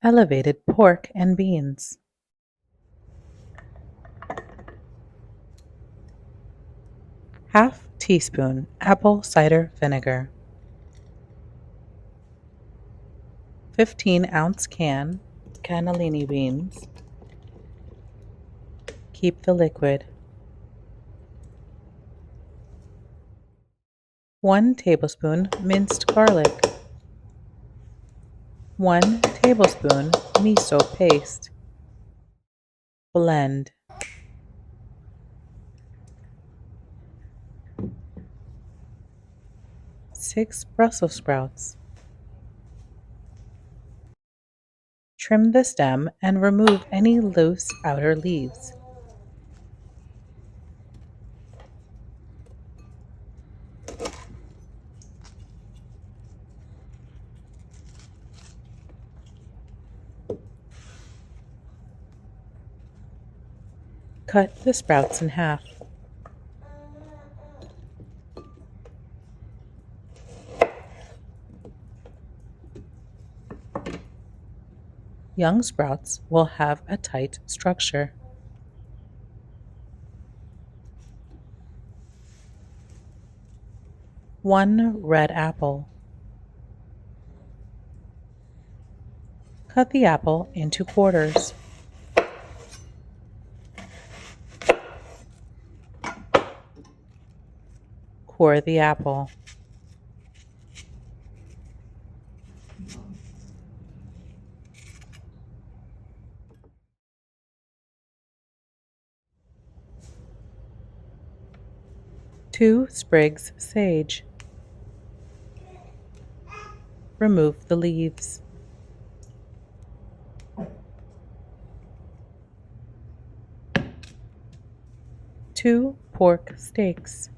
Elevated pork and beans. Half teaspoon apple cider vinegar. 15-ounce can cannellini beans. Keep the liquid. 1 tablespoon minced garlic. 1 tablespoon miso paste. Blend. Six Brussels sprouts. Trim the stem and remove any loose outer leaves. Cut the sprouts in half. Young sprouts will have a tight structure. One red apple. Cut the apple into quarters. Core the apple. Two sprigs sage. Remove the leaves. Two pork steaks.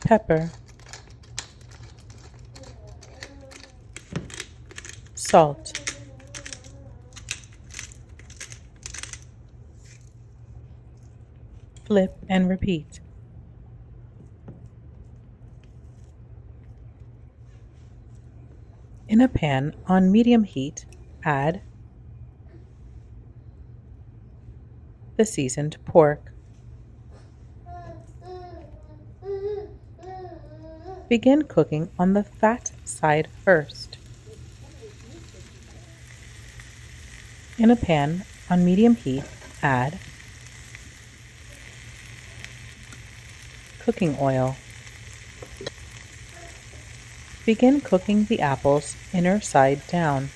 Pepper. Salt. Flip and repeat. In a pan on medium heat, add the seasoned pork. Begin cooking on the fat side first. In a pan on medium heat, add cooking oil. Begin cooking the apples inner side down,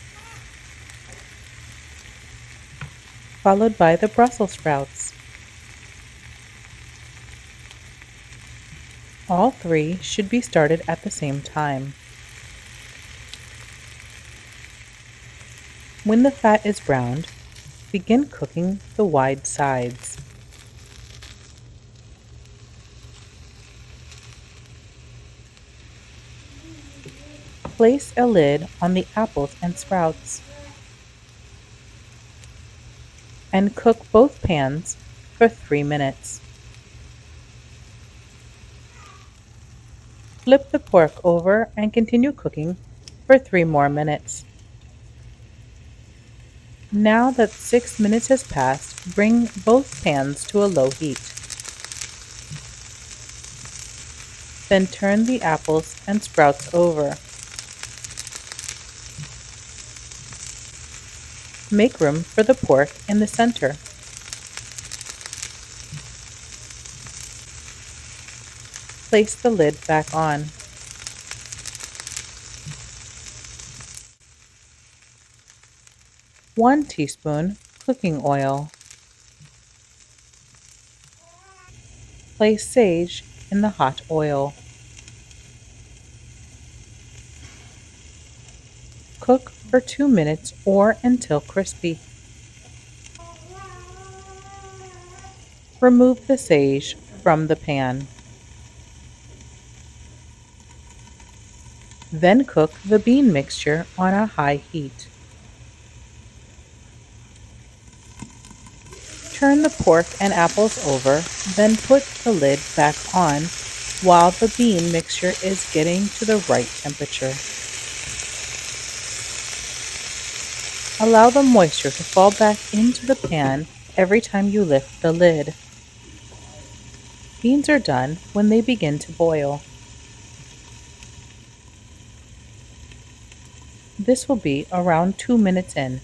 followed by the Brussels sprouts. All three should be started at the same time. When the fat is browned, begin cooking the wide sides. Place a lid on the apples and sprouts and cook both pans for 3 minutes. Flip the pork over and continue cooking for 3 more minutes. Now that 6 minutes has passed, bring both pans to a low heat. Then turn the apples and sprouts over. Make room for the pork in the center. Place the lid back on. One teaspoon cooking oil. Place sage in the hot oil. Cook for 2 minutes or until crispy. Remove the sage from the pan. Then cook the bean mixture on a high heat. Turn the pork and apples over, then put the lid back on while the bean mixture is getting to the right temperature. Allow the moisture to fall back into the pan every time you lift the lid. Beans are done when they begin to boil. This will be around 2 minutes in.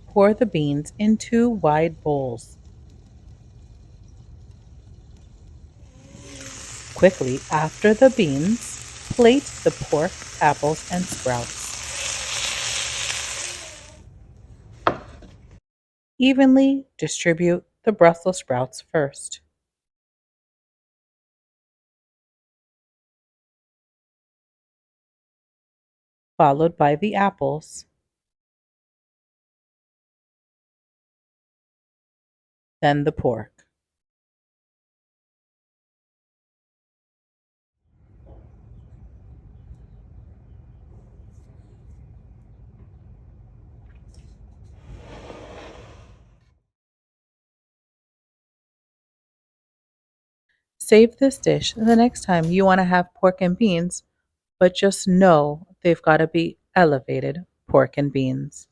Pour the beans in 2 wide bowls. Quickly after the beans, plate the pork, apples, and sprouts. Evenly distribute the Brussels sprouts first. Followed by the apples, then the pork. Save this dish the next time you want to have pork and beans, but just know they've got to be elevated pork and beans.